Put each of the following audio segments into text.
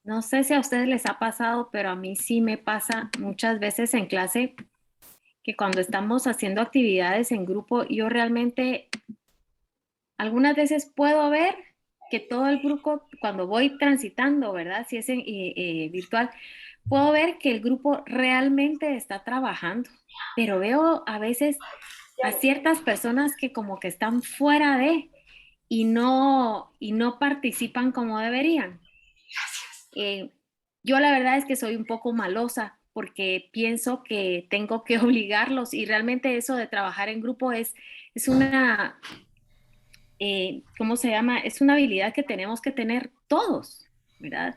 No sé si a ustedes les ha pasado, pero a mí sí me pasa muchas veces en clase que cuando estamos haciendo actividades en grupo, yo realmente algunas veces puedo ver que todo el grupo, cuando voy transitando, ¿verdad? Si es virtual, puedo ver que el grupo realmente está trabajando, pero veo a veces a ciertas personas que como que están fuera de y no participan como deberían. Eh, yo la verdad es que soy un poco malosa porque pienso que tengo que obligarlos y realmente eso de trabajar en grupo es una, ¿cómo se llama? Es una habilidad que tenemos que tener todos, ¿verdad?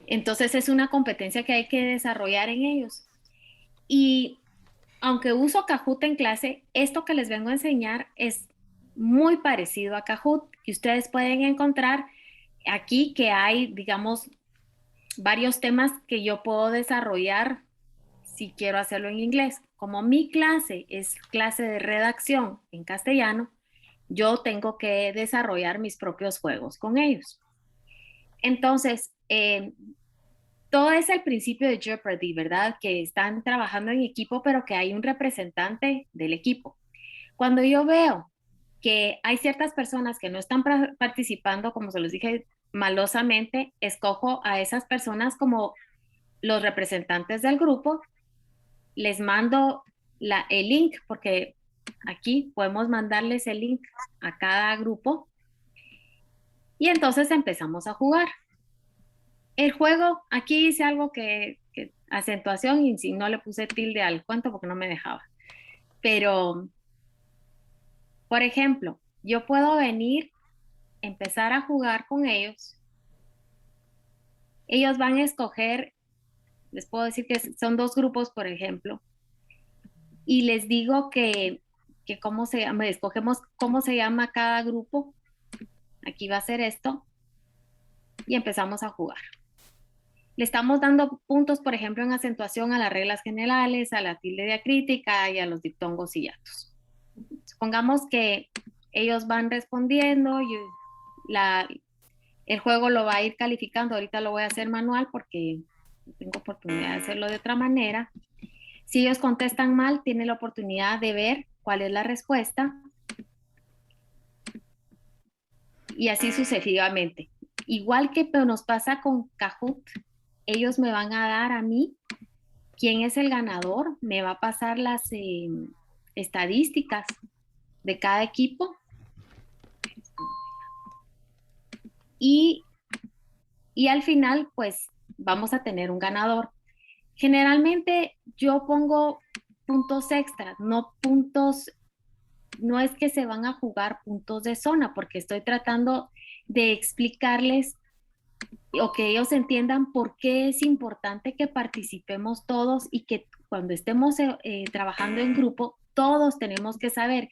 Entonces es una competencia que hay que desarrollar en ellos. Y aunque uso Kahoot en clase, esto que les vengo a enseñar es muy parecido a Kahoot, que ustedes pueden encontrar aquí que hay, digamos, varios temas que yo puedo desarrollar si quiero hacerlo en inglés. Como mi clase es clase de redacción en castellano, yo tengo que desarrollar mis propios juegos con ellos. Entonces, todo es el principio de Jeopardy, ¿verdad? Que están trabajando en equipo, pero que hay un representante del equipo. Cuando yo veo que hay ciertas personas que no están participando, como se los dije malosamente, escojo a esas personas como los representantes del grupo, les mando el link, porque aquí podemos mandarles el link a cada grupo y entonces empezamos a jugar. El juego, aquí hice algo que acentuación y si no le puse tilde al cuento porque no me dejaba. Pero, por ejemplo, yo puedo venir, empezar a jugar con ellos. Ellos van a escoger, les puedo decir que son dos grupos, por ejemplo, y les digo que cómo se llama, escogemos cómo se llama cada grupo. Aquí va a ser esto y empezamos a jugar. Le estamos dando puntos, por ejemplo, en acentuación a las reglas generales, a la tilde diacrítica y a los diptongos y hiatos. Supongamos que ellos van respondiendo y el juego lo va a ir calificando. Ahorita lo voy a hacer manual porque no tengo oportunidad de hacerlo de otra manera. Si ellos contestan mal, tiene la oportunidad de ver cuál es la respuesta y así sucesivamente. Igual que nos pasa con Kahoot, ellos me van a dar a mí quién es el ganador, me va a pasar las estadísticas de cada equipo y, y al final pues vamos a tener un ganador. Generalmente yo pongo puntos extras, no puntos, no es que se van a jugar puntos de zona, porque estoy tratando de explicarles o que ellos entiendan por qué es importante que participemos todos y que cuando estemos trabajando en grupo, todos tenemos que saber.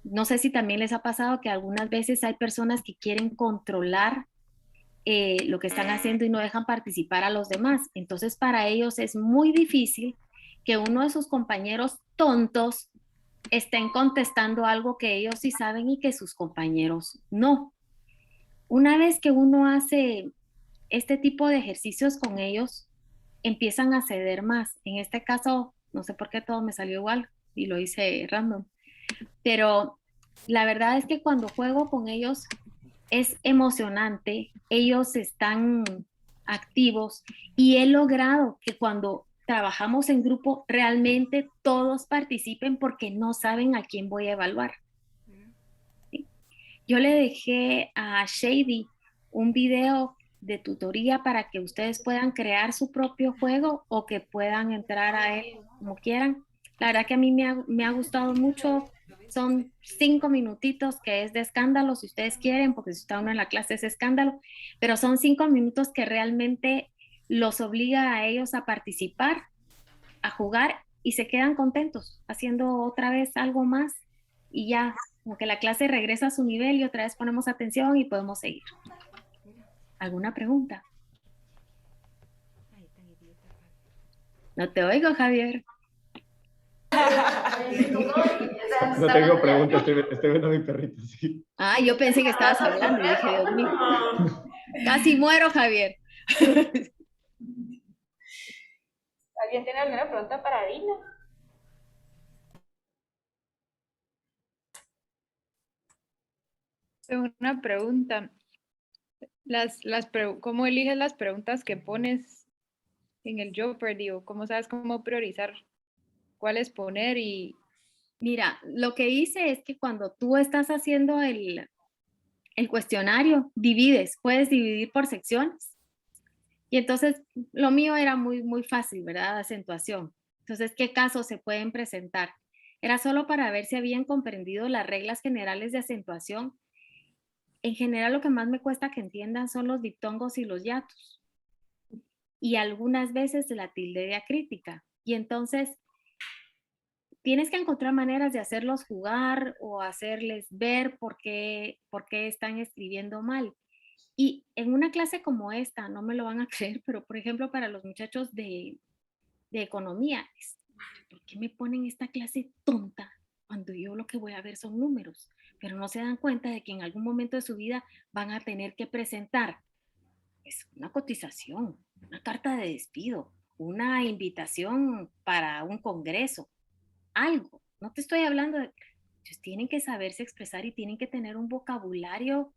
No sé si también les ha pasado que algunas veces hay personas que quieren controlar lo que están haciendo y no dejan participar a los demás. Entonces, para ellos es muy difícil que uno de sus compañeros tontos estén contestando algo que ellos sí saben y que sus compañeros no. Una vez que uno hace este tipo de ejercicios con ellos, empiezan a ceder más. En este caso, no sé por qué todo me salió igual y lo hice random, pero la verdad es que cuando juego con ellos es emocionante, ellos están activos y he logrado que cuando trabajamos en grupo realmente todos participen porque no saben a quién voy a evaluar. ¿Sí? Yo le dejé a Shady un video de tutoría para que ustedes puedan crear su propio juego o que puedan entrar a él como quieran. La verdad que a mí me ha gustado mucho. Son 5 minutitos que es de escándalo, si ustedes quieren, porque si está uno en la clase es escándalo, pero son 5 minutos que realmente los obliga a ellos a participar, a jugar y se quedan contentos haciendo otra vez algo más y ya, como que la clase regresa a su nivel y otra vez ponemos atención y podemos seguir. ¿Alguna pregunta? No te oigo, Javier. No tengo preguntas, estoy viendo a mi perrito, sí. Ah, yo pensé que estabas hablando y dije, Dios mío, casi muero, Javier. ¿Alguien tiene alguna pregunta para Dina? Tengo una pregunta. ¿Cómo eliges las preguntas que pones en el Jeopardy o cómo sabes cómo priorizar cuáles poner? Y Mira, lo que hice es que cuando tú estás haciendo el cuestionario, puedes dividir por secciones. Y entonces lo mío era muy, muy fácil, ¿verdad? Acentuación. Entonces, ¿qué casos se pueden presentar? Era solo para ver si habían comprendido las reglas generales de acentuación. En general, lo que más me cuesta que entiendan son los diptongos y los hiatus. Y algunas veces la tilde diacrítica. Y entonces, tienes que encontrar maneras de hacerlos jugar o hacerles ver por qué están escribiendo mal. Y en una clase como esta, no me lo van a creer, pero por ejemplo, para los muchachos de economía, ¿por qué me ponen esta clase tonta cuando yo lo que voy a ver son números? Pero no se dan cuenta de que en algún momento de su vida van a tener que presentar una cotización, una carta de despido, una invitación para un congreso, algo. No te estoy hablando de... Ellos tienen que saberse expresar y tienen que tener un vocabulario,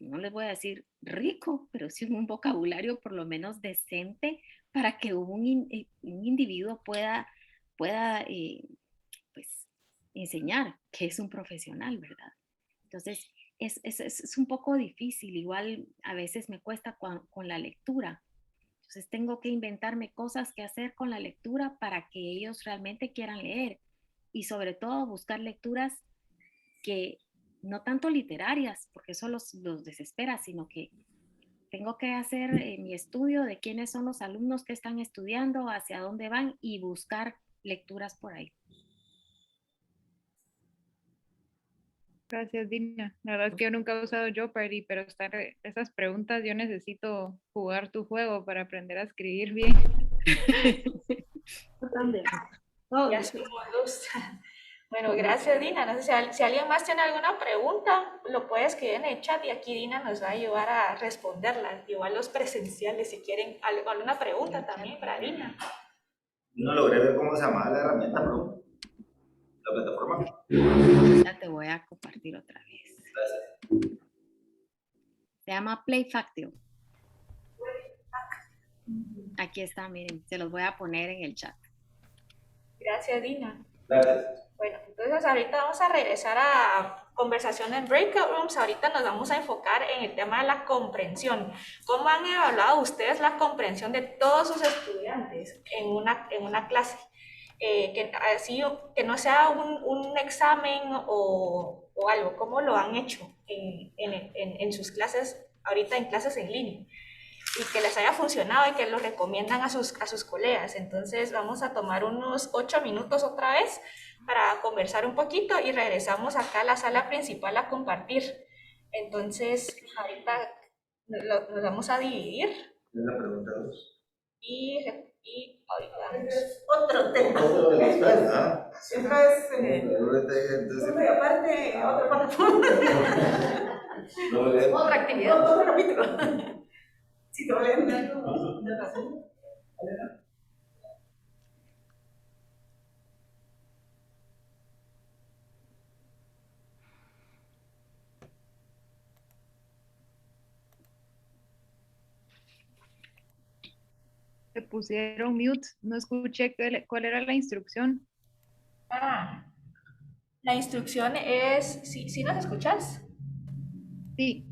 no les voy a decir rico, pero sí un vocabulario por lo menos decente para que un individuo pueda pues, enseñar que es un profesional, ¿verdad? Entonces, es un poco difícil, igual a veces me cuesta con la lectura. Entonces, tengo que inventarme cosas que hacer con la lectura para que ellos realmente quieran leer y sobre todo buscar lecturas que no tanto literarias, porque eso los desespera, sino que tengo que hacer mi estudio de quiénes son los alumnos que están estudiando, hacia dónde van y buscar lecturas por ahí. gracias, Dina. La verdad es que yo nunca he usado Jeopardy, pero esas preguntas yo necesito jugar tu juego para aprender a escribir bien. También. Oh, Ya somos dos. Bueno, gracias Dina. No sé si alguien más tiene alguna pregunta, lo puede escribir en el chat y aquí Dina nos va a ayudar a responderlas. Igual los presenciales, si quieren alguna pregunta también para Dina. No logré ver cómo se llama la herramienta, bro. La plataforma. Ya te voy a compartir otra vez. Gracias. Se llama Playfactio. Aquí está, miren, se los voy a poner en el chat. Gracias Dina. Gracias. Bueno, entonces ahorita vamos a regresar a conversación en breakout rooms. Ahorita nos vamos a enfocar en el tema de la comprensión. ¿Cómo han evaluado ustedes la comprensión de todos sus estudiantes en una clase? Que no sea un examen o algo. ¿Cómo lo han hecho en sus clases, ahorita en clases en línea? Y que les haya funcionado y que lo recomiendan a sus colegas. Entonces vamos a tomar unos 8 minutos otra vez para conversar un poquito y regresamos acá a la sala principal a compartir. Entonces ahorita nos vamos a dividir. La pregunta 2. Y ahorita vamos. otro tema. Otro de los tres, ¿ah? Eso es. Entonces, Aparte, otra plataforma. Otra actividad. Otro capítulo. Si te vale. Se pusieron mute, no escuché cuál era la instrucción. La instrucción es, ¿sí nos escuchas? Sí.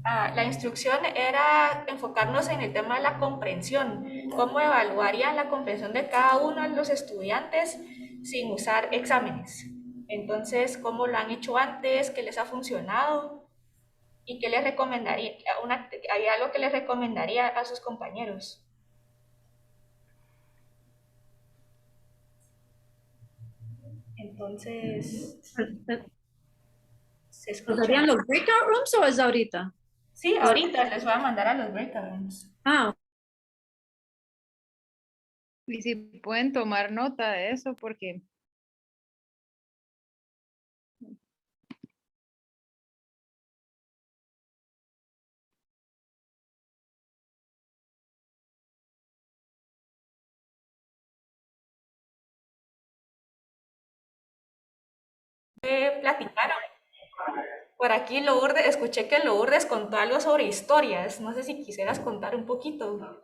La instrucción era enfocarnos en el tema de la comprensión, cómo evaluarían la comprensión de cada uno de los estudiantes sin usar exámenes. Entonces, cómo lo han hecho antes, qué les ha funcionado y qué les recomendaría, hay algo que les recomendaría a sus compañeros. Entonces, ¿se escucha? ¿Serían los breakout rooms o es ahorita? Sí, ahorita les voy a mandar a los breakout rooms. Ah, Y si pueden tomar nota de eso, porque platicaron. Por aquí Lourdes, escuché que Lourdes contó algo sobre historias. No sé si quisieras contar un poquito.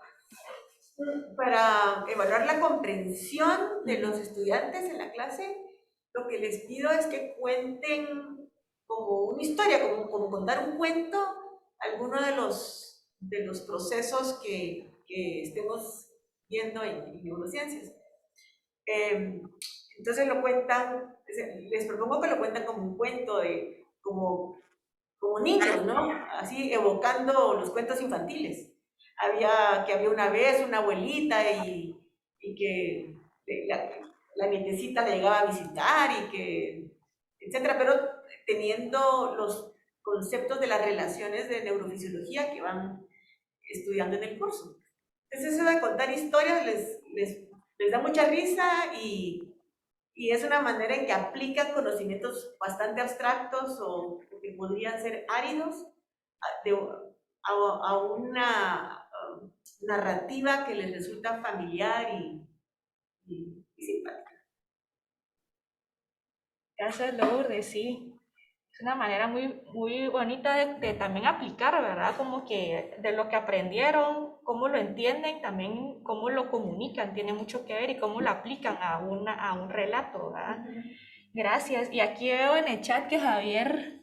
Para evaluar la comprensión de los estudiantes en la clase, lo que les pido es que cuenten como una historia, como contar un cuento, alguno de los procesos que estemos viendo en neurociencias. Entonces lo cuentan, les propongo que lo cuentan como un cuento, como niños, ¿no? Así evocando los cuentos infantiles. Que había una vez una abuelita y que la nietecita le llegaba a visitar y que, etcétera, pero teniendo los conceptos de las relaciones de neurofisiología que van estudiando en el curso. Entonces eso de contar historias les da mucha risa y es una manera en que aplican conocimientos bastante abstractos o que podrían ser áridos a una narrativa que les resulta familiar y simpática. Gracias, Lourdes, sí. Es una manera muy, muy bonita de también aplicar, ¿verdad? Como que de lo que aprendieron, cómo lo entienden, también cómo lo comunican, tiene mucho que ver y cómo lo aplican a un relato, ¿verdad? Gracias. Y aquí veo en el chat que Javier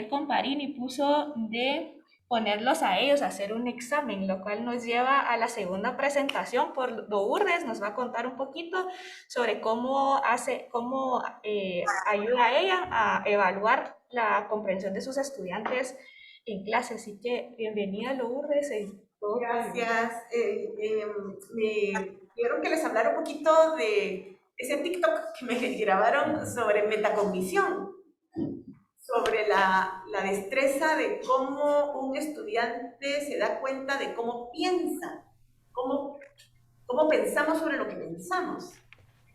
Comparini puso de ponerlos a ellos a hacer un examen, lo cual nos lleva a la segunda presentación por Lourdes. Nos va a contar un poquito sobre cómo ayuda a ella a evaluar la comprensión de sus estudiantes en clase. Así que bienvenida, Lourdes. Gracias. Me quiero que les hablara un poquito de ese TikTok que me grabaron sobre metacognición, sobre la destreza de cómo un estudiante se da cuenta de cómo piensa, cómo pensamos sobre lo que pensamos.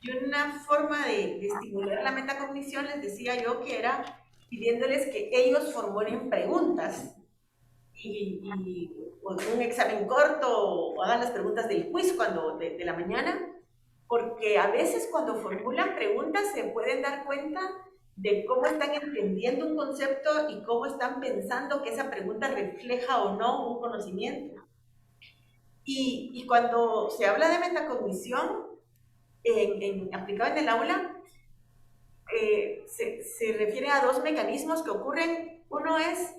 Y una forma de estimular la metacognición, les decía yo, que era pidiéndoles que ellos formulen preguntas y un examen corto o hagan las preguntas del quiz de la mañana, porque a veces cuando formulan preguntas se pueden dar cuenta de cómo están entendiendo un concepto y cómo están pensando que esa pregunta refleja o no un conocimiento. Y cuando se habla de metacognición, aplicado en el aula, se refiere a dos mecanismos que ocurren. Uno es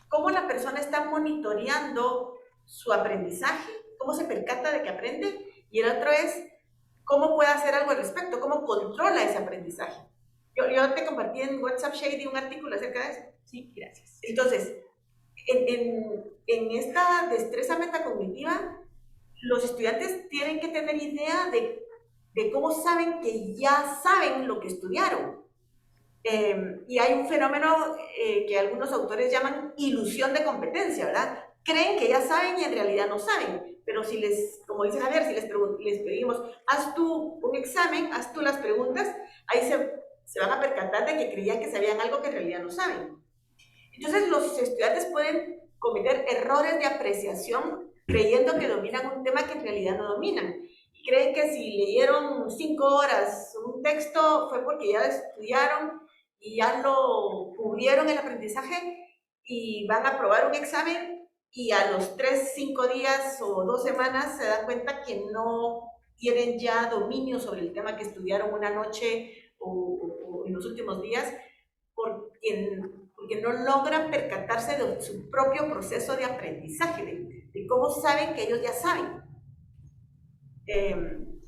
cómo la persona está monitoreando su aprendizaje, cómo se percata de que aprende, y el otro es cómo puede hacer algo al respecto, cómo controla ese aprendizaje. Yo te compartí en WhatsApp, Shady, un artículo acerca de eso. Sí, gracias. Entonces, en esta destreza metacognitiva, los estudiantes tienen que tener idea de cómo saben que ya saben lo que estudiaron. Y hay un fenómeno que algunos autores llaman ilusión de competencia, ¿verdad? Creen que ya saben y en realidad no saben. Pero si como dice Javier, si les pedimos, haz tú un examen, haz tú las preguntas, ahí se van a percatar de que creían que sabían algo que en realidad no saben. Entonces los estudiantes pueden cometer errores de apreciación creyendo que dominan un tema que en realidad no dominan. Y creen que si leyeron 5 horas un texto fue porque ya lo estudiaron y ya lo cubrieron el aprendizaje y van a probar un examen y a los 3, 5 días o 2 semanas se dan cuenta que no tienen ya dominio sobre el tema que estudiaron una noche o en los últimos días porque no logran percatarse de su propio proceso de aprendizaje, de cómo saben que ellos ya saben.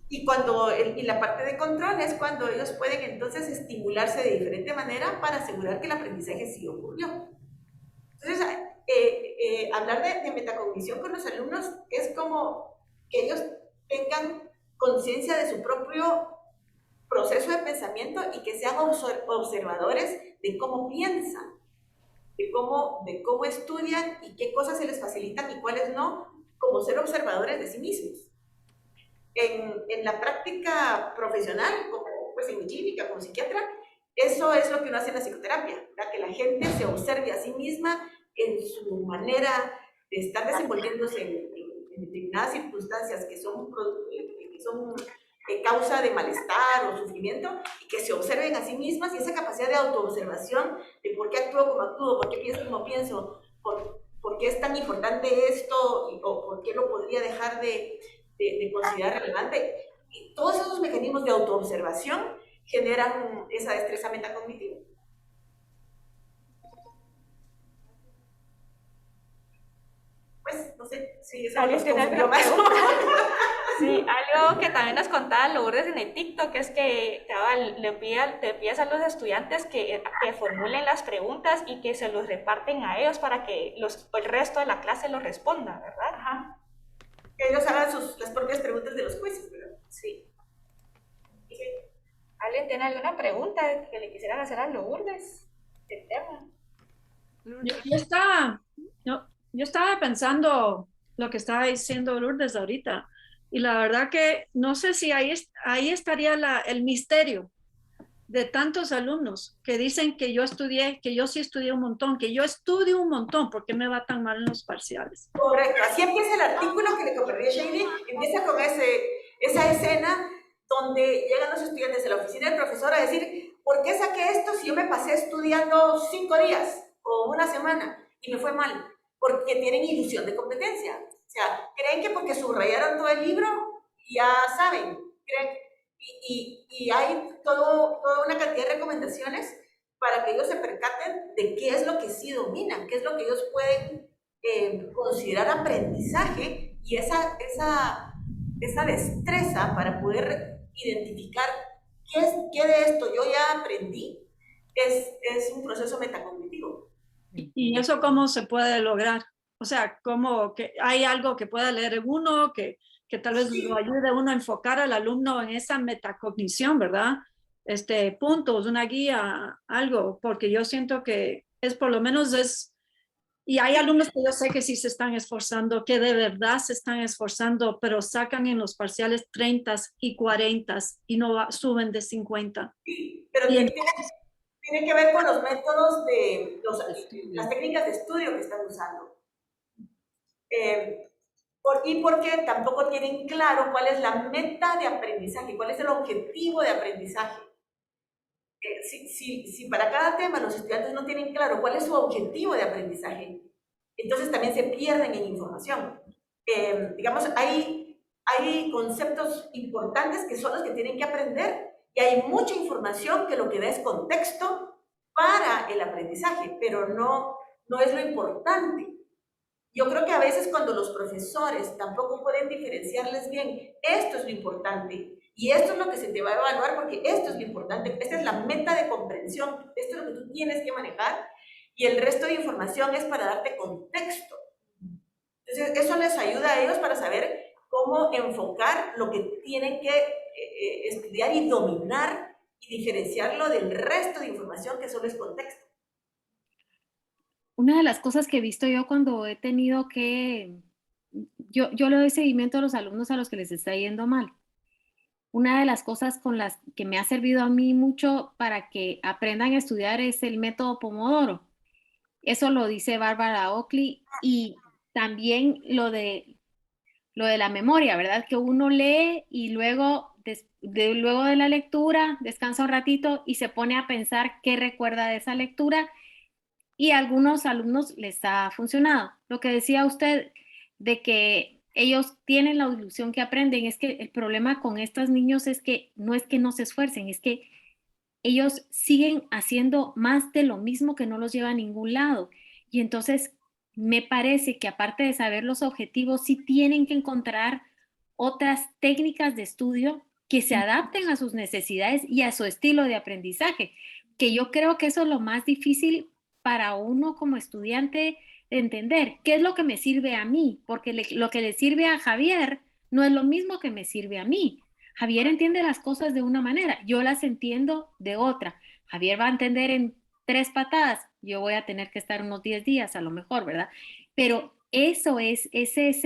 Y la parte de control es cuando ellos pueden entonces estimularse de diferente manera para asegurar que el aprendizaje sí ocurrió. Entonces, hablar de metacognición con los alumnos es como que ellos tengan conciencia de su propio proceso de pensamiento y que sean observadores de cómo piensan, de cómo estudian y qué cosas se les facilitan y cuáles no, como ser observadores de sí mismos. En la práctica profesional, como pues, en clínica, como psiquiatra, eso es lo que uno hace en la psicoterapia, ¿verdad? Que la gente se observe a sí misma en su manera de estar desenvolviéndose en determinadas circunstancias que son causa de malestar o sufrimiento, y que se observen a sí mismas, y esa capacidad de autoobservación de por qué actúo como actúo, por qué pienso como pienso, por qué es tan importante esto, o por qué lo podría dejar de considerar relevante. Y todos esos mecanismos de autoobservación generan esa destreza metacognitiva. Pues, no sé si eso les confundió más. Sí, algo que también nos contaba Lourdes en el TikTok es que te pides a los estudiantes que formulen las preguntas y que se los reparten a ellos para que el resto de la clase los responda, ¿verdad? Ajá. Que ellos hagan las propias preguntas de los quizzes, ¿verdad? Sí. ¿Alguien tiene alguna pregunta que le quisieran hacer a Lourdes del tema? Yo estaba pensando lo que estaba diciendo Lourdes ahorita, y la verdad que no sé si ahí estaría el misterio de tantos alumnos que dicen que yo sí estudié un montón, que yo estudio un montón, ¿por qué me va tan mal en los parciales? Correcto, así empieza el artículo que le compartió Shady, empieza con esa escena donde llegan los estudiantes a la oficina del profesor a decir, ¿por qué saqué esto si yo me pasé estudiando 5 días o una semana y me fue mal? Porque tienen ilusión de competencia. O sea, creen que porque subrayaron todo el libro, ya saben. Y hay toda una cantidad de recomendaciones para que ellos se percaten de qué es lo que sí dominan, qué es lo que ellos pueden considerar aprendizaje, y esa destreza para poder identificar qué de esto yo ya aprendí es un proceso metacognitivo. ¿Y eso cómo se puede lograr? O sea, ¿cómo que hay algo que pueda leer uno, que tal vez lo ayude a uno a enfocar al alumno en esa metacognición, ¿verdad? Puntos, una guía, algo, porque yo siento que por lo menos y hay alumnos que yo sé que sí se están esforzando, que de verdad se están esforzando, pero sacan en los parciales 30 y 40 y no suben de 50. Pero tiene que ver con los métodos las técnicas de estudio que están usando. Y porque tampoco tienen claro cuál es la meta de aprendizaje, cuál es el objetivo de aprendizaje. Si para cada tema los estudiantes no tienen claro cuál es su objetivo de aprendizaje, entonces también se pierden en información. Digamos, hay conceptos importantes que son los que tienen que aprender, y hay mucha información que lo que da es contexto para el aprendizaje, pero no es lo importante. Yo creo que a veces cuando los profesores tampoco pueden diferenciarles bien, esto es lo importante y esto es lo que se te va a evaluar porque esto es lo importante, esta es la meta de comprensión, esto es lo que tú tienes que manejar, y el resto de información es para darte contexto. Entonces eso les ayuda a ellos para saber cómo enfocar lo que tienen que estudiar y dominar, y diferenciarlo del resto de información que solo es contexto. Una de las cosas que he visto yo cuando he tenido yo le doy seguimiento a los alumnos a los que les está yendo mal. Una de las cosas con las que me ha servido a mí mucho para que aprendan a estudiar es el método Pomodoro. Eso lo dice Bárbara Oakley, y también lo de la memoria, ¿verdad? Que uno lee y luego de la lectura descansa un ratito y se pone a pensar qué recuerda de esa lectura, y a algunos alumnos les ha funcionado. Lo que decía usted de que ellos tienen la ilusión que aprenden, es que el problema con estos niños es que no se esfuercen, es que ellos siguen haciendo más de lo mismo que no los lleva a ningún lado. Y entonces me parece que aparte de saber los objetivos, sí tienen que encontrar otras técnicas de estudio que se adapten a sus necesidades y a su estilo de aprendizaje, que yo creo que eso es lo más difícil para uno como estudiante de entender qué es lo que me sirve a mí, porque lo que le sirve a Javier no es lo mismo que me sirve a mí. Javier entiende las cosas de una manera, yo las entiendo de otra. Javier va a entender en 3 patadas, yo voy a tener que estar unos 10 días a lo mejor, ¿verdad? Pero ese es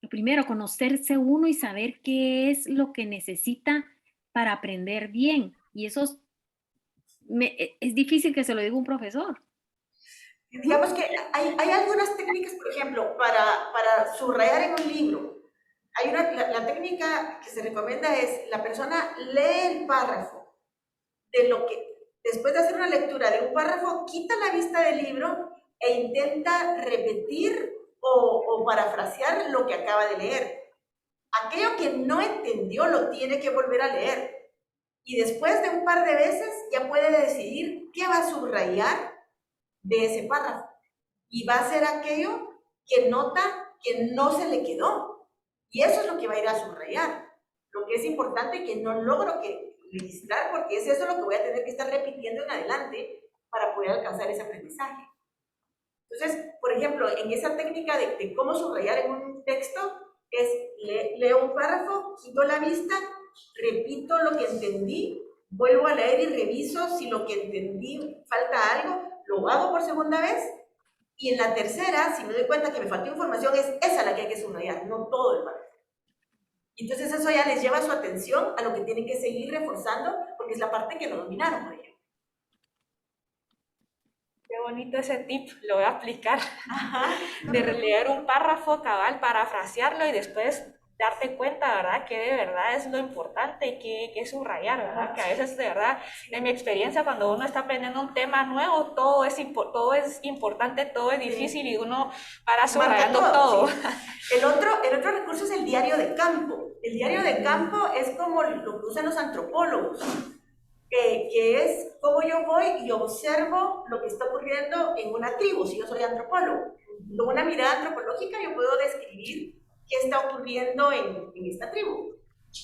lo primero, conocerse uno y saber qué es lo que necesita para aprender bien. Y eso es difícil que se lo diga un profesor. Digamos que hay algunas técnicas, por ejemplo, para subrayar en un libro. hay la técnica que se recomienda es, la persona lee el párrafo de lo que, después de hacer una lectura de un párrafo, quita la vista del libro e intenta repetir o parafrasear lo que acaba de leer. Aquello que no entendió lo tiene que volver a leer. Y después de un par de veces ya puede decidir qué va a subrayar de ese párrafo. Y va a ser aquello que nota que no se le quedó. Y eso es lo que va a ir a subrayar. Lo que es importante que no logro registrar, porque es eso lo que voy a tener que estar repitiendo en adelante para poder alcanzar ese aprendizaje. Entonces, por ejemplo, en esa técnica de cómo subrayar en un texto, es leo un párrafo, quito la vista, repito lo que entendí, vuelvo a leer y reviso si lo que entendí falta algo, lo hago por segunda vez, y en la tercera, si me doy cuenta que me faltó información, es esa la que hay que subrayar, no todo el párrafo. Entonces eso ya les lleva su atención a lo que tienen que seguir reforzando, porque es la parte que no dominaron, por ejemplo. Qué bonito ese tip, lo voy a aplicar. De releer un párrafo cabal, parafrasearlo y después darte cuenta, ¿verdad? Que de verdad es lo importante y que subrayar, ¿verdad? Que a veces, de verdad, en mi experiencia, cuando uno está aprendiendo un tema nuevo, todo es importante, todo es difícil y uno para subrayando todo. Sí. El otro recurso es el diario de campo. El diario de campo es como lo que usan los antropólogos, que es como yo voy y observo lo que está ocurriendo en una tribu, si yo soy antropólogo. Con una mirada antropológica yo puedo describir qué está ocurriendo en esta tribu.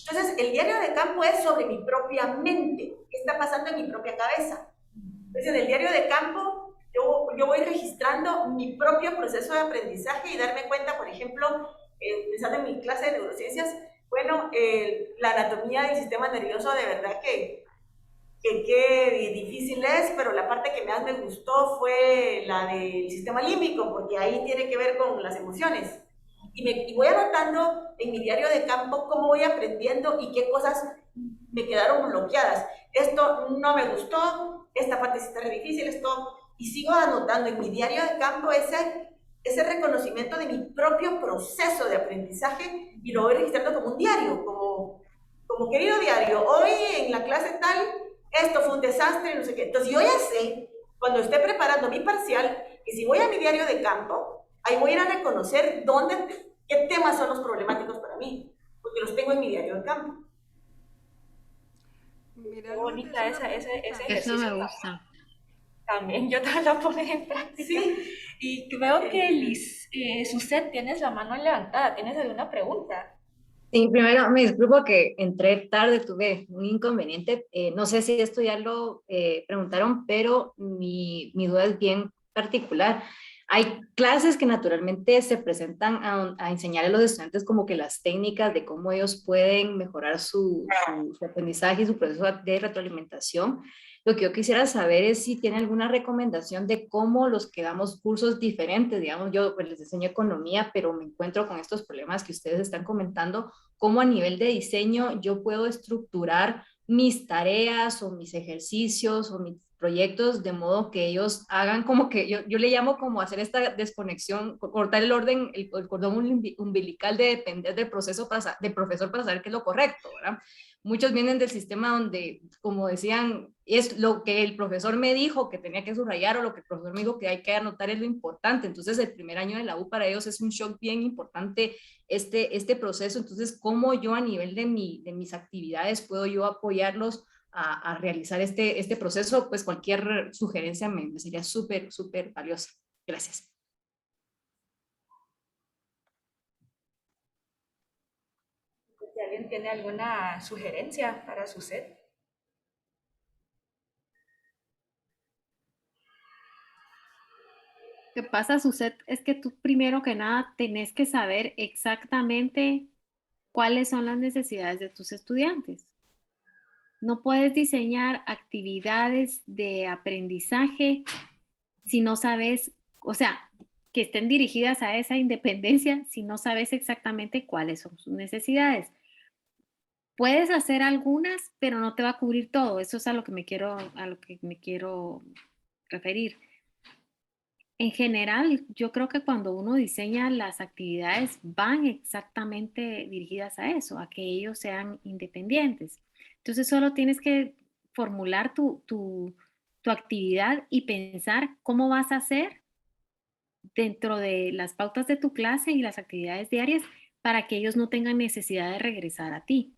Entonces, el diario de campo es sobre mi propia mente, qué está pasando en mi propia cabeza. Entonces, en el diario de campo, yo voy registrando mi propio proceso de aprendizaje y darme cuenta, por ejemplo, pensando en mi clase de neurociencias, bueno, la anatomía del sistema nervioso de verdad que qué difícil es, pero la parte que más me gustó fue la del sistema límbico, porque ahí tiene que ver con las emociones. Y voy anotando en mi diario de campo cómo voy aprendiendo y qué cosas me quedaron bloqueadas. Esto no me gustó, esta parte sí está difícil, esto... Y sigo anotando en mi diario de campo ese reconocimiento de mi propio proceso de aprendizaje y lo voy registrando como un diario, como querido diario, hoy en la clase tal, esto fue un desastre, no sé qué. Entonces yo ya sé, cuando esté preparando mi parcial, que si voy a mi diario de campo, ahí voy a ir a reconocer qué temas son los problemáticos para mí, porque los tengo en mi diario de campo. Qué bonita ese ejercicio. Eso me gusta. También yo te lo pongo en práctica. Sí. Y veo que Liz, Suset, tienes la mano levantada. ¿Tienes alguna pregunta? Sí, primero me disculpo que entré tarde, tuve un inconveniente. No sé si esto ya lo preguntaron, pero mi duda es bien particular. Hay clases que naturalmente se presentan a enseñar a los estudiantes como que las técnicas de cómo ellos pueden mejorar su aprendizaje y su proceso de retroalimentación. Lo que yo quisiera saber es si tiene alguna recomendación de cómo los que damos cursos diferentes, digamos, yo pues, les enseño economía, pero me encuentro con estos problemas que ustedes están comentando, cómo a nivel de diseño yo puedo estructurar mis tareas o mis ejercicios o mis proyectos de modo que ellos hagan como que yo le llamo como hacer esta desconexión, cortar el orden, el cordón umbilical de depender del proceso del profesor para saber qué es lo correcto, ¿verdad? Muchos vienen del sistema donde, como decían, es lo que el profesor me dijo que tenía que subrayar o lo que el profesor me dijo que hay que anotar es lo importante. Entonces, el primer año de la U para ellos es un shock bien importante este proceso. Entonces, ¿cómo yo a nivel de mis actividades puedo yo apoyarlos a realizar este proceso? Pues cualquier sugerencia me sería súper, súper valiosa. Gracias. Si alguien tiene alguna sugerencia para su set. Lo que pasa, Suset, es que tú primero que nada tenés que saber exactamente cuáles son las necesidades de tus estudiantes. No puedes diseñar actividades de aprendizaje si no sabes, o sea, que estén dirigidas a esa independencia si no sabes exactamente cuáles son sus necesidades. Puedes hacer algunas, pero no te va a cubrir todo. Eso es a lo que me quiero referir. En general, yo creo que cuando uno diseña las actividades van exactamente dirigidas a eso, a que ellos sean independientes. Entonces solo tienes que formular tu actividad y pensar cómo vas a hacer dentro de las pautas de tu clase y las actividades diarias para que ellos no tengan necesidad de regresar a ti.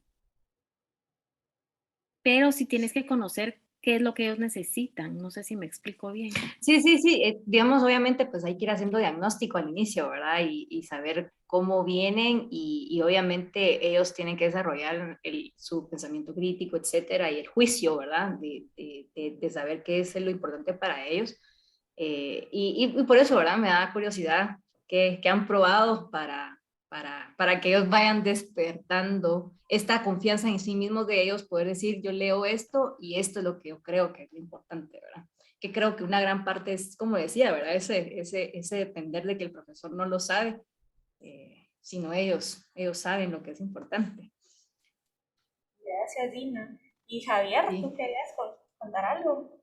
Pero sí tienes que conocer qué es lo que ellos necesitan. No sé si me explico bien. Sí, sí, sí. Digamos, obviamente, pues hay que ir haciendo diagnóstico al inicio, ¿verdad? Y saber cómo vienen y obviamente ellos tienen que desarrollar su pensamiento crítico, etcétera, y el juicio, ¿verdad? De saber qué es lo importante para ellos. Y por eso, ¿verdad? Me da curiosidad qué han probado para que ellos vayan despertando esta confianza en sí mismos de ellos, poder decir, yo leo esto y esto es lo que yo creo que es lo importante, ¿verdad? Que creo que una gran parte es, como decía, ¿verdad? Ese depender de que el profesor no lo sabe, sino ellos saben lo que es importante. Gracias, Dina. Y Javier, Sí. ¿tú querías contar algo?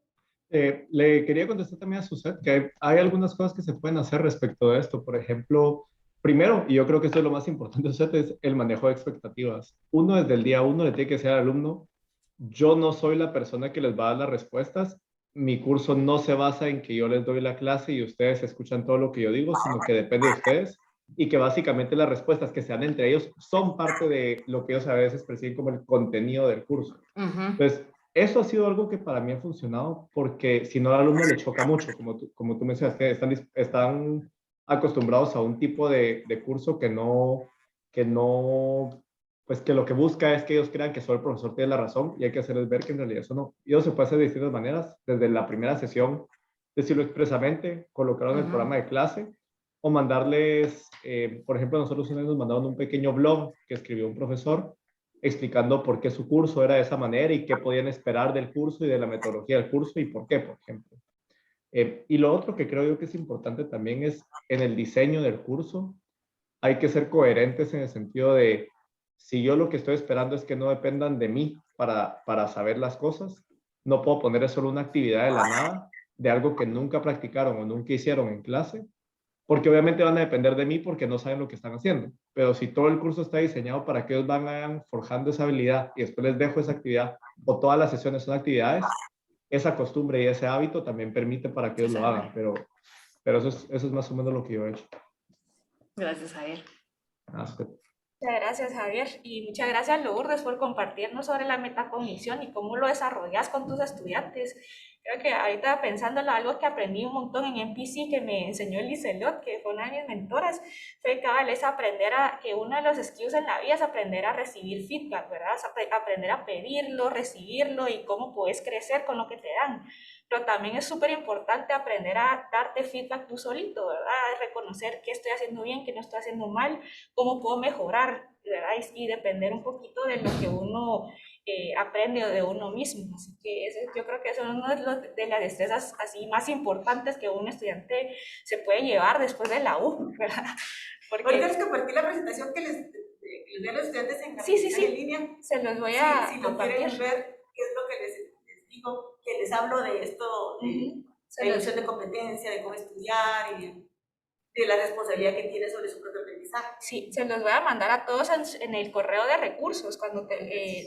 Le quería contestar también a Suset que hay algunas cosas que se pueden hacer respecto de esto. Por ejemplo, primero, y yo creo que esto es lo más importante, Suset, es el manejo de expectativas. Uno, desde el día uno, le tiene que decir al alumno, yo no soy la persona que les va a dar las respuestas. Mi curso no se basa en que yo les doy la clase y ustedes escuchan todo lo que yo digo, sino que depende de ustedes y que básicamente las respuestas que se dan entre ellos son parte de lo que ellos a veces perciben como el contenido del curso. Entonces, eso ha sido algo que para mí ha funcionado porque si no al alumno le choca mucho, como tú mencionas, que están acostumbrados a un tipo de curso que no, pues que lo que busca es que ellos crean que solo el profesor tiene la razón y hay que hacerles ver que en realidad eso no. Y eso se puede hacer de distintas maneras, desde la primera sesión, decirlo expresamente, colocarlo en el programa de clase o mandarles, por ejemplo, nosotros una vez nos mandaron un pequeño blog que escribió un profesor explicando por qué su curso era de esa manera y qué podían esperar del curso y de la metodología del curso y por qué, por ejemplo. Y lo otro que creo yo que es importante también es en el diseño del curso, hay que ser coherentes en el sentido de, si yo lo que estoy esperando es que no dependan de mí para saber las cosas, no puedo poner solo una actividad de la nada, de algo que nunca practicaron o nunca hicieron en clase, porque obviamente van a depender de mí porque no saben lo que están haciendo. Pero si todo el curso está diseñado para que ellos vayan forjando esa habilidad y después les dejo esa actividad o todas las sesiones son actividades, esa costumbre y ese hábito también permite para que ellos lo hagan. Pero eso es más o menos lo que yo he hecho. Gracias, Javier. Hasta. Muchas gracias, Javier. Y muchas gracias, Lourdes, por compartirnos sobre la metacognición y cómo lo desarrollas con tus estudiantes. Creo que ahorita pensándolo, algo que aprendí un montón en MPC que me enseñó Lizelot, que fue una de mis mentoras, fue es aprender que uno de los skills en la vida es aprender a recibir feedback, ¿verdad? Aprender a pedirlo, recibirlo y cómo puedes crecer con lo que te dan. Pero también es súper importante aprender a darte feedback tú solito, ¿verdad? Reconocer qué estoy haciendo bien, qué no estoy haciendo mal, cómo puedo mejorar, ¿verdad? Y depender un poquito de lo que uno aprende de uno mismo. Así que yo creo que eso es una de las destrezas así más importantes que un estudiante se puede llevar después de la U, ¿verdad? Porque ahorita les compartí la presentación que les di a los estudiantes en en línea. Se los voy a si lo quieren ver, qué es lo que les digo, que les hablo de esto, de la ilusión de competencia, de cómo estudiar y de la responsabilidad que tiene sobre su propio aprendizaje. Sí, se los voy a mandar a todos en el correo de recursos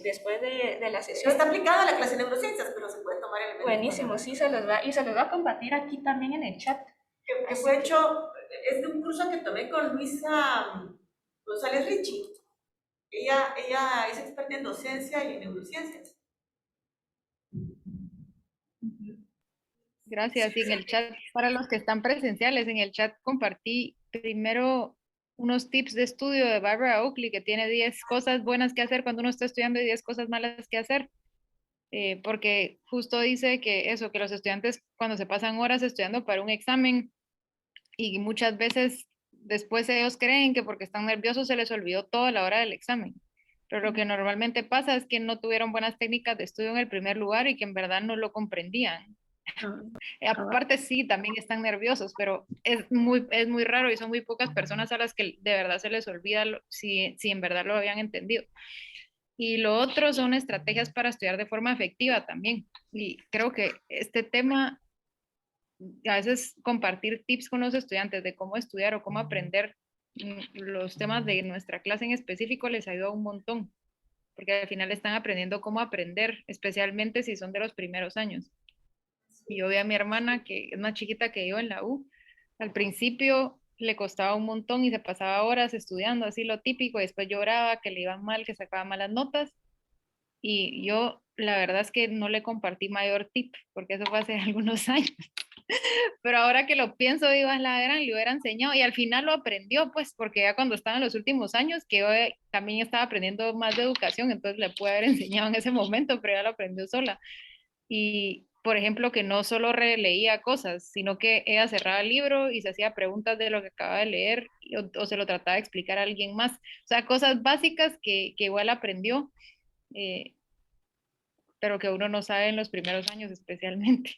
después de la sesión. No está aplicado a la clase de neurociencias, pero se puede tomar el. Buenísimo, sí, se los va a compartir aquí también en el chat. Que fue hecho, es de un curso que tomé con Luisa González Richie. Ella es experta en docencia y en neurociencias. Gracias. Y en el chat, para los que están presenciales, en el chat compartí primero unos tips de estudio de Barbara Oakley, que tiene 10 cosas buenas que hacer cuando uno está estudiando y 10 cosas malas que hacer. Porque justo dice que los estudiantes cuando se pasan horas estudiando para un examen y muchas veces después ellos creen que porque están nerviosos se les olvidó toda la hora del examen. Pero lo que normalmente pasa es que no tuvieron buenas técnicas de estudio en el primer lugar y que en verdad no lo comprendían. Aparte sí, también están nerviosos, pero es muy raro y son muy pocas personas a las que de verdad se les olvida si en verdad lo habían entendido. Y lo otro son estrategias para estudiar de forma efectiva también. Y creo que este tema a veces compartir tips con los estudiantes de cómo estudiar o cómo aprender los temas de nuestra clase en específico les ayuda un montón, porque al final están aprendiendo cómo aprender, especialmente si son de los primeros años. Y yo vi a mi hermana, que es más chiquita que yo en la U, al principio le costaba un montón y se pasaba horas estudiando, así lo típico, y después lloraba, que le iban mal, que sacaba malas notas, y yo la verdad es que no le compartí mayor tip, porque eso fue hace algunos años. Pero ahora que lo pienso, digo, "Ah, la gran, le hubiera enseñado", y al final lo aprendió, pues, porque ya cuando estaba en los últimos años, que yo también estaba aprendiendo más de educación, entonces le pude haber enseñado en ese momento, pero ya lo aprendió sola. Y, por ejemplo, que no solo releía cosas, sino que ella cerraba el libro y se hacía preguntas de lo que acaba de leer o se lo trataba de explicar a alguien más. O sea, cosas básicas que igual aprendió, eh, pero que uno no sabe en los primeros años especialmente.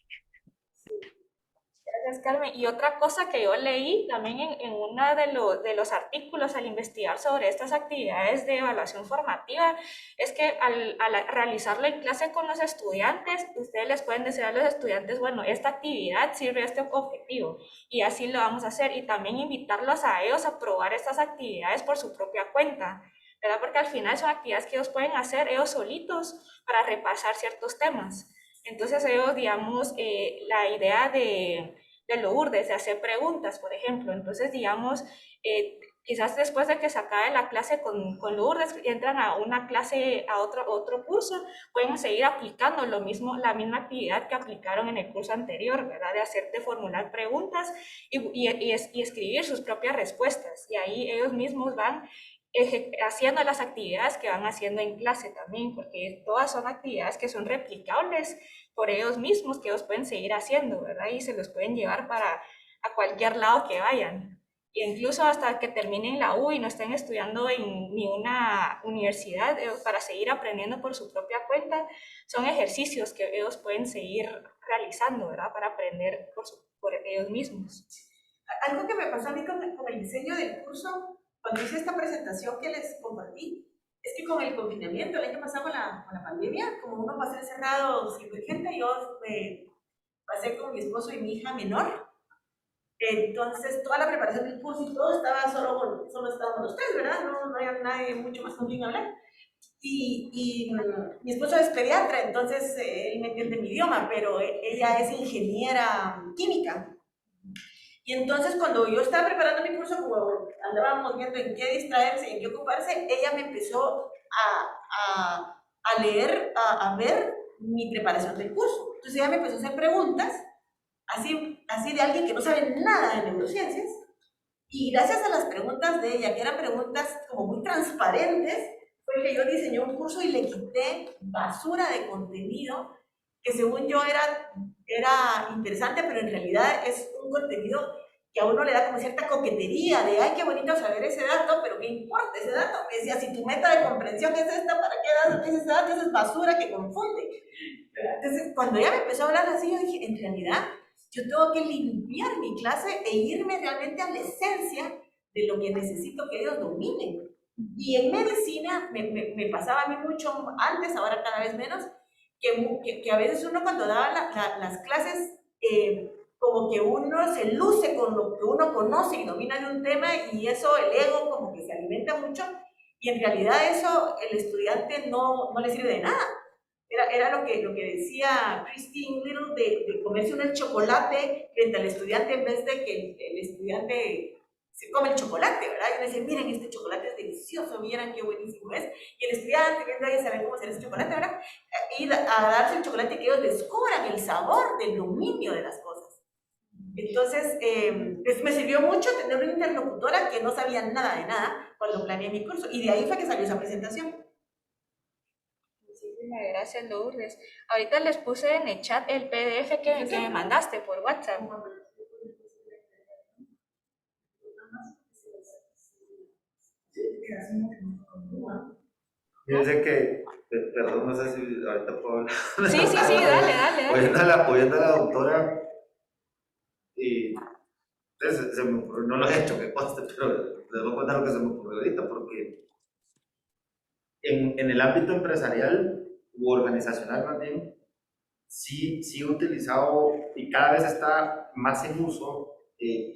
Gracias, Carmen. Y otra cosa que yo leí también en uno de los artículos al investigar sobre estas actividades de evaluación formativa es que al realizarlo en clase con los estudiantes, ustedes les pueden decir a los estudiantes, bueno, esta actividad sirve a este objetivo y así lo vamos a hacer. Y también invitarlos a ellos a probar estas actividades por su propia cuenta, ¿verdad? Porque al final son actividades que ellos pueden hacer ellos solitos para repasar ciertos temas. Entonces ellos, digamos, la idea de Lourdes, de hacer preguntas, por ejemplo. Entonces, digamos, quizás después de que se acabe la clase con Lourdes, entran a una clase, a otro curso, pueden seguir aplicando lo mismo, la misma actividad que aplicaron en el curso anterior, ¿verdad? De formular preguntas y escribir sus propias respuestas. Y ahí ellos mismos van haciendo las actividades que van haciendo en clase también, porque todas son actividades que son replicables por ellos mismos, que ellos pueden seguir haciendo, ¿verdad? Y se los pueden llevar para a cualquier lado que vayan. E incluso hasta que terminen la U y no estén estudiando en ninguna universidad, para seguir aprendiendo por su propia cuenta, son ejercicios que ellos pueden seguir realizando, ¿verdad? Para aprender por ellos mismos. Algo que me pasó a mí con el diseño del curso, cuando hice esta presentación que les compartí, es que con el confinamiento, el año pasado con la pandemia, como uno pasó encerrado sin gente, yo me pasé con mi esposo y mi hija menor. Entonces, toda la preparación del curso y todo estaba solo estábamos los tres, ¿verdad? No había nadie mucho más con quien hablar. Y mi esposo es pediatra, entonces él me entiende mi idioma, pero ella es ingeniera química. Y entonces cuando yo estaba preparando mi curso, como andábamos viendo en qué distraerse y en qué ocuparse, ella me empezó a leer, a ver mi preparación del curso. Entonces ella me empezó a hacer preguntas, así de alguien que no sabe nada de neurociencias, y gracias a las preguntas de ella, que eran preguntas como muy transparentes, fue que yo diseñé un curso y le quité basura de contenido que según yo era interesante, pero en realidad es un contenido que a uno le da como cierta coquetería de, ay, qué bonito saber ese dato, pero ¿qué importa ese dato? Me decía, si tu meta de comprensión es esta, ¿para qué das ese dato? Esa es basura que confunde. Entonces, cuando ella me empezó a hablar así, yo dije, en realidad, yo tengo que limpiar mi clase e irme realmente a la esencia de lo que necesito que ellos dominen. Y en medicina me pasaba a mí mucho antes, ahora cada vez menos, que a veces uno cuando daba las clases, como que uno se luce con lo que uno conoce y domina de un tema y eso, el ego como que se alimenta mucho y en realidad eso el estudiante no le sirve de nada. Era lo que decía Christine Little de comerse uno el chocolate frente al estudiante en vez de que el estudiante se come el chocolate, ¿verdad? Y uno dice, miren, este chocolate es delicioso, miren qué buenísimo es. Y el estudiante viendo ahí saber cómo hacer ese chocolate, ¿verdad? Y a darse el chocolate que ellos descubran el sabor del dominio de las cosas. Entonces, pues me sirvió mucho tener una interlocutora que no sabía nada de nada cuando planeé mi curso. Y de ahí fue que salió esa presentación. Muchísimas gracias, Lourdes. Ahorita les puse en el chat el PDF que me mandaste por WhatsApp. Fíjense que, perdón, no sé si ahorita puedo hablar. Sí, dale. Oyendo a la doctora, y entonces, no lo he hecho, que conste, pero les voy a contar lo que se me ocurrió ahorita, porque en el ámbito empresarial u organizacional más bien, sí he utilizado y cada vez está más en uso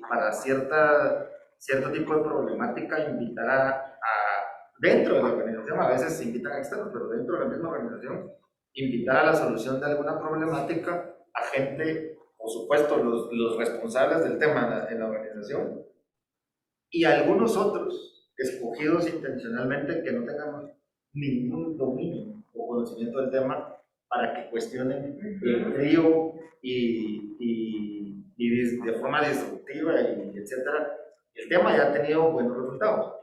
para cierto tipo de problemática, invitar dentro de la organización, a veces se invitan a externos, pero dentro de la misma organización, invitar a la solución de alguna problemática a gente, por supuesto, los responsables del tema en la organización, y algunos otros escogidos intencionalmente que no tengan ningún dominio o conocimiento del tema para que cuestionen el frío y de forma disruptiva y etcétera. El tema ya ha tenido buenos resultados.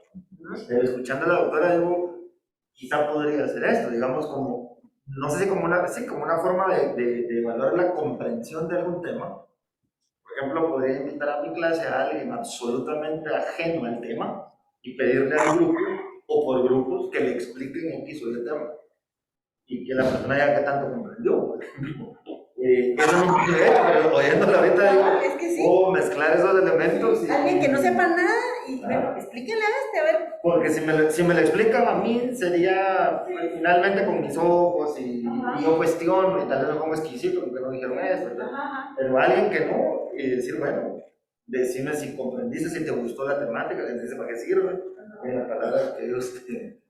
Pero escuchando a la doctora digo, quizá podría ser esto, digamos como, no sé si como una forma de evaluar la comprensión de algún tema. Por ejemplo, podría invitar a mi clase a alguien absolutamente ajeno al tema y pedirle al grupo o por grupos que le expliquen X o Y tema y que la persona ya que tanto comprendió, por ejemplo. Eso no es pero oyéndolo ahorita digo, Es que sí. mezclar esos elementos. Sí. Alguien que no sepa nada y bueno, explíquenle a ver. Porque si me lo explican a mí, sería finalmente con mis ojos y yo cuestiono y tal vez me pongo exquisito porque no dijeron eso, ¿verdad? Pero alguien que no, y decir, bueno, decime si comprendiste, si te gustó la temática, decime para qué sirve, en las palabras que Dios te...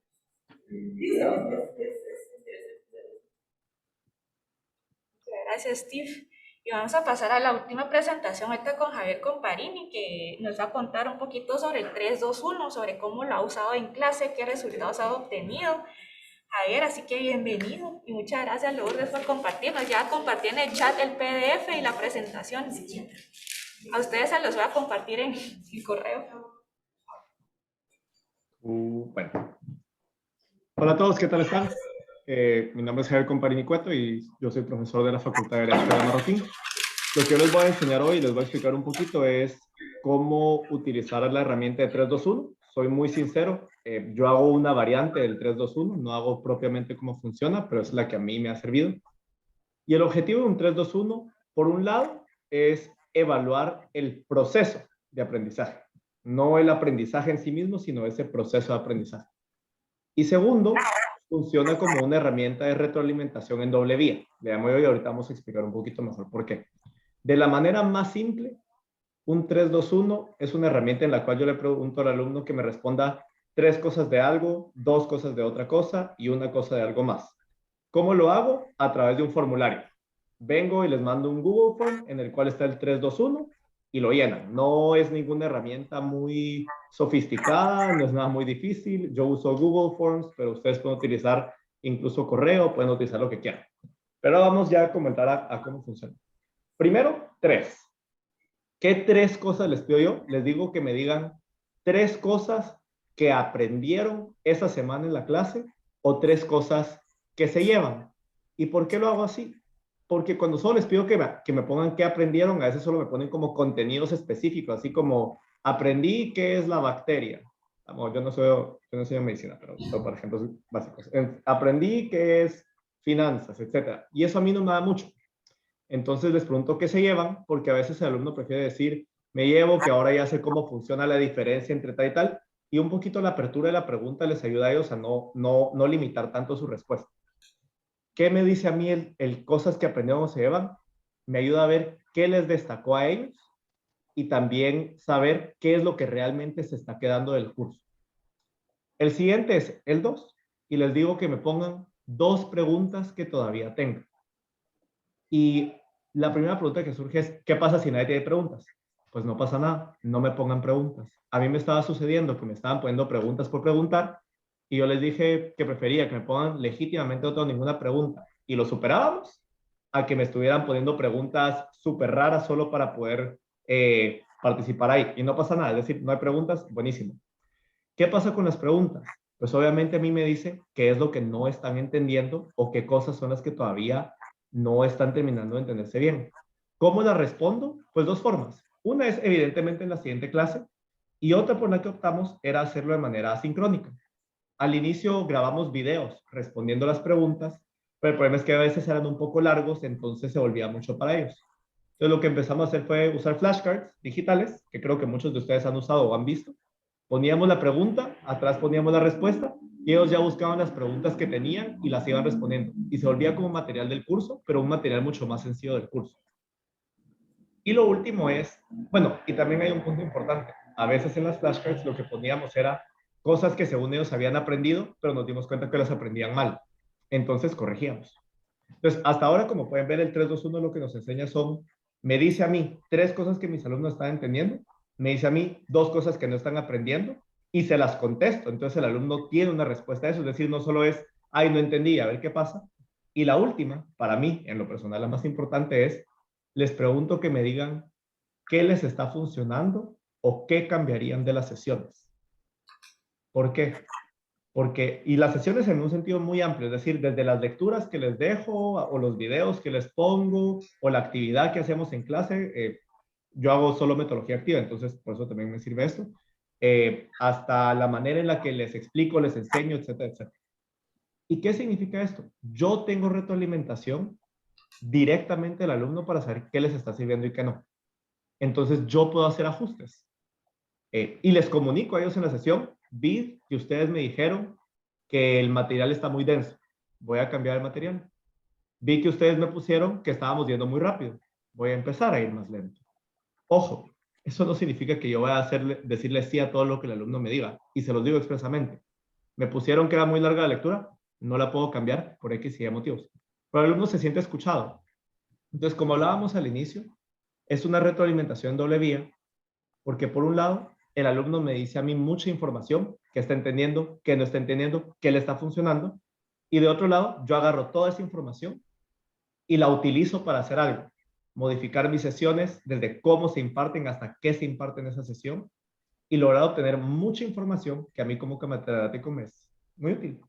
Gracias, Steve. Y vamos a pasar a la última presentación ahorita con Javier Comparini, que nos va a contar un poquito sobre el 3-2-1, sobre cómo lo ha usado en clase, qué resultados ha obtenido. Javier, así que bienvenido y muchas gracias, Lourdes, por compartirnos. Ya compartí en el chat el PDF y la presentación. A ustedes se los voy a compartir en el correo. Bueno. Hola a todos, ¿qué tal están? Mi nombre es Javier Comparini Cueto y yo soy profesor de la Facultad de Derecho de Marroquín. Lo que yo les voy a enseñar hoy y les voy a explicar un poquito es cómo utilizar la herramienta de 3-2-1. Soy muy sincero, yo hago una variante del 3-2-1, no hago propiamente cómo funciona, pero es la que a mí me ha servido. Y el objetivo de un 3-2-1, por un lado, es evaluar el proceso de aprendizaje. No el aprendizaje en sí mismo, sino ese proceso de aprendizaje. Y segundo, funciona como una herramienta de retroalimentación en doble vía. Veamos hoy, ahorita vamos a explicar un poquito mejor por qué. De la manera más simple, un 3-2-1 es una herramienta en la cual yo le pregunto al alumno que me responda 3 cosas de algo, 2 cosas de otra cosa y 1 cosa de algo más. ¿Cómo lo hago? A través de un formulario. Vengo y les mando un Google Form en el cual está el 3-2-1 y lo llenan. No es ninguna herramienta muy sofisticada, no es nada muy difícil. Yo uso Google Forms, pero ustedes pueden utilizar incluso correo, pueden utilizar lo que quieran. Pero vamos ya a comentar a cómo funciona. Primero, 3. ¿Qué 3 cosas les pido yo? Les digo que me digan 3 cosas que aprendieron esa semana en la clase o 3 cosas que se llevan. ¿Y por qué lo hago así? Porque cuando solo les pido que me pongan qué aprendieron, a veces solo me ponen como contenidos específicos, así como aprendí qué es la bacteria. Vamos, yo no soy de medicina, pero por ejemplo, básicos. Aprendí qué es finanzas, etc. Y eso a mí no me da mucho. Entonces les pregunto qué se llevan, porque a veces el alumno prefiere decir, me llevo que ahora ya sé cómo funciona la diferencia entre tal y tal, y un poquito la apertura de la pregunta les ayuda a ellos a no limitar tanto su respuesta. ¿Qué me dice a mí el cosas que aprendieron o se llevan? Me ayuda a ver qué les destacó a ellos y también saber qué es lo que realmente se está quedando del curso. El siguiente es el 2 y les digo que me pongan 2 preguntas que todavía tengan. Y la primera pregunta que surge es, ¿qué pasa si nadie tiene preguntas? Pues no pasa nada, no me pongan preguntas. A mí me estaba sucediendo que me estaban poniendo preguntas por preguntar y yo les dije que prefería que me pongan legítimamente no tengo ninguna pregunta y lo superábamos a que me estuvieran poniendo preguntas súper raras solo para poder participar ahí. Y no pasa nada, es decir, no hay preguntas, buenísimo. ¿Qué pasa con las preguntas? Pues obviamente a mí me dice qué es lo que no están entendiendo o qué cosas son las que todavía no están terminando de entenderse bien. ¿Cómo la respondo? Pues 2 formas. Una es evidentemente en la siguiente clase y otra por la que optamos era hacerlo de manera asincrónica. Al inicio grabamos videos respondiendo las preguntas, pero el problema es que a veces eran un poco largos, entonces se volvía mucho para ellos. Entonces lo que empezamos a hacer fue usar flashcards digitales, que creo que muchos de ustedes han usado o han visto. Poníamos la pregunta, atrás poníamos la respuesta, y ellos ya buscaban las preguntas que tenían y las iban respondiendo. Y se volvía como material del curso, pero un material mucho más sencillo del curso. Y lo último es, bueno, y también hay un punto importante. A veces en las flashcards lo que poníamos era cosas que según ellos habían aprendido, pero nos dimos cuenta que las aprendían mal. Entonces corregíamos. Entonces, hasta ahora, como pueden ver, el 3-2-1 lo que nos enseña son, me dice a mí 3 cosas que mis alumnos están entendiendo, me dice a mí 2 cosas que no están aprendiendo y se las contesto. Entonces el alumno tiene una respuesta a eso, es decir, no solo es, ay, no entendí, a ver qué pasa. Y la última, para mí, en lo personal, la más importante es, les pregunto que me digan qué les está funcionando o qué cambiarían de las sesiones. ¿Por qué? Porque, y las sesiones en un sentido muy amplio, es decir, desde las lecturas que les dejo, o los videos que les pongo, o la actividad que hacemos en clase, yo hago solo metodología activa, entonces por eso también me sirve esto, hasta la manera en la que les explico, les enseño, etcétera, etcétera. ¿Y qué significa esto? Yo tengo retroalimentación directamente del alumno para saber qué les está sirviendo y qué no. Entonces yo puedo hacer ajustes. Y les comunico a ellos en la sesión, vi que ustedes me dijeron que el material está muy denso, voy a cambiar el material. Vi que ustedes me pusieron que estábamos yendo muy rápido, voy a empezar a ir más lento. Ojo, eso no significa que yo voy a decirle sí a todo lo que el alumno me diga, y se los digo expresamente. Me pusieron que era muy larga la lectura, no la puedo cambiar por X y Y motivos. Pero el alumno se siente escuchado. Entonces, como hablábamos al inicio, es una retroalimentación doble vía, porque por un lado, el alumno me dice a mí mucha información que está entendiendo, que no está entendiendo, que le está funcionando, y de otro lado, yo agarro toda esa información y la utilizo para hacer algo, modificar mis sesiones desde cómo se imparten hasta qué se imparte en esa sesión, y lograr obtener mucha información que a mí como catedrático me es muy útil.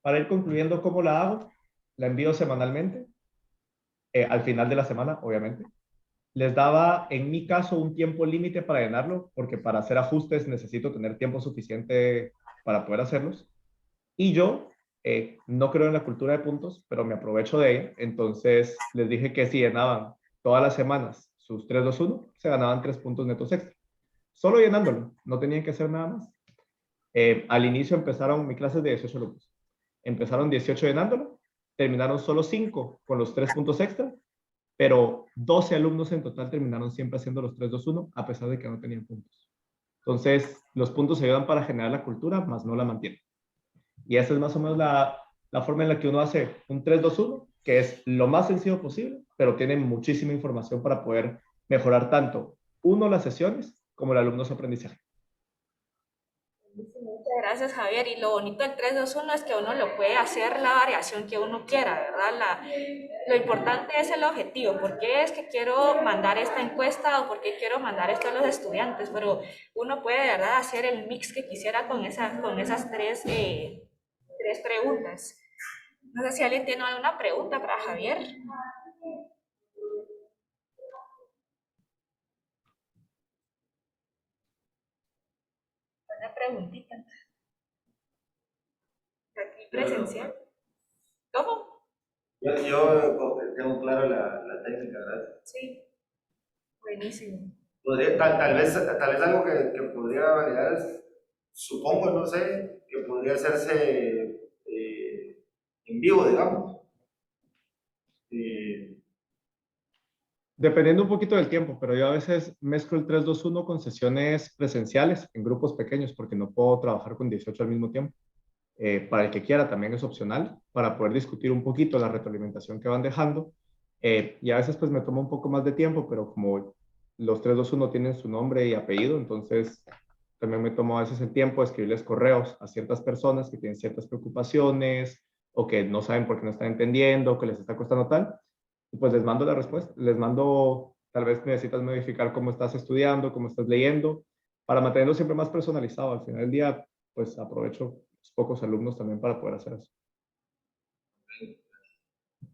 Para ir concluyendo cómo la hago, la envío semanalmente, al final de la semana, obviamente. Les daba, en mi caso, un tiempo límite para llenarlo, porque para hacer ajustes necesito tener tiempo suficiente para poder hacerlos. Y yo no creo en la cultura de puntos, pero me aprovecho de ella. Entonces les dije que si llenaban todas las semanas sus 3-2-1, se ganaban 3 puntos netos extra. Solo llenándolo, no tenían que hacer nada más. Al inicio empezaron mi clase de 18 alumnos. Empezaron 18 llenándolo, terminaron solo 5 con los 3 puntos extra, pero 12 alumnos en total terminaron siempre haciendo los 3-2-1, a pesar de que no tenían puntos. Entonces, los puntos se ayudan para generar la cultura, más no la mantienen. Y esa es más o menos la forma en la que uno hace un 3-2-1, que es lo más sencillo posible, pero tiene muchísima información para poder mejorar tanto uno las sesiones como el alumno su aprendizaje. Muchas gracias, Javier. Y lo bonito del 3-2-1 es que uno lo puede hacer la variación que uno quiera, ¿verdad? Lo importante es el objetivo. ¿Por qué es que quiero mandar esta encuesta o por qué quiero mandar esto a los estudiantes? Pero uno puede, ¿verdad?, hacer el mix que quisiera con esas tres preguntas. No sé si alguien tiene alguna pregunta para Javier. Una preguntita. Aquí presencial. ¿Cómo? Yo tengo claro la técnica, ¿verdad? Sí. Buenísimo. Tal vez algo que podría validar es, supongo, no sé, que podría hacerse en vivo, digamos. Dependiendo un poquito del tiempo, pero yo a veces mezclo el 3-2-1 con sesiones presenciales en grupos pequeños, porque no puedo trabajar con 18 al mismo tiempo. Para el que quiera también es opcional, para poder discutir un poquito la retroalimentación que van dejando. Y a veces pues me toma un poco más de tiempo, pero como los 3-2-1 tienen su nombre y apellido, entonces también me tomo a veces el tiempo de escribirles correos a ciertas personas que tienen ciertas preocupaciones o que no saben por qué no están entendiendo, que les está costando tal. Y pues les mando la respuesta, les mando, tal vez necesitas modificar cómo estás estudiando, cómo estás leyendo, para mantenerlo siempre más personalizado. Al final del día, pues aprovecho los pocos alumnos también para poder hacer eso.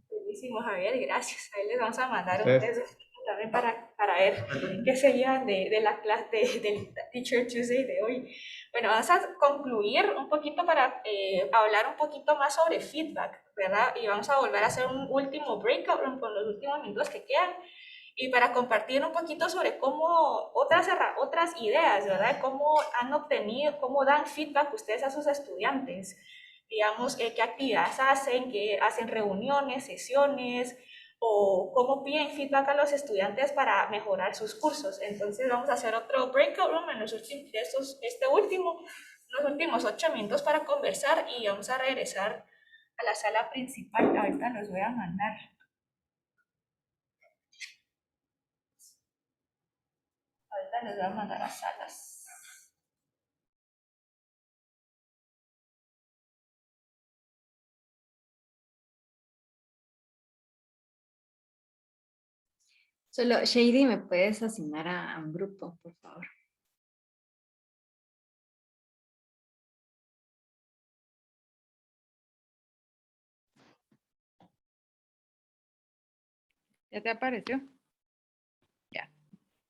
Buenísimo, Javier, gracias. Ahí les vamos a mandar un test también para ver qué se llevan de la clase del Teacher Tuesday de hoy. Bueno, vamos a concluir un poquito para hablar un poquito más sobre feedback, ¿verdad? Y vamos a volver a hacer un último breakout room con los últimos minutos que quedan y para compartir un poquito sobre cómo otras ideas, ¿verdad? Cómo han obtenido, cómo dan feedback ustedes a sus estudiantes. Digamos, qué actividades hacen, que hacen reuniones, sesiones, o cómo piden feedback a los estudiantes para mejorar sus cursos. Entonces vamos a hacer otro breakout room en los últimos 8 minutos para conversar y vamos a regresar a la sala principal. Ahorita los voy a mandar. Ahorita les voy a mandar a salas. Solo, Shady, ¿me puedes asignar a un grupo, por favor? ¿Ya te apareció?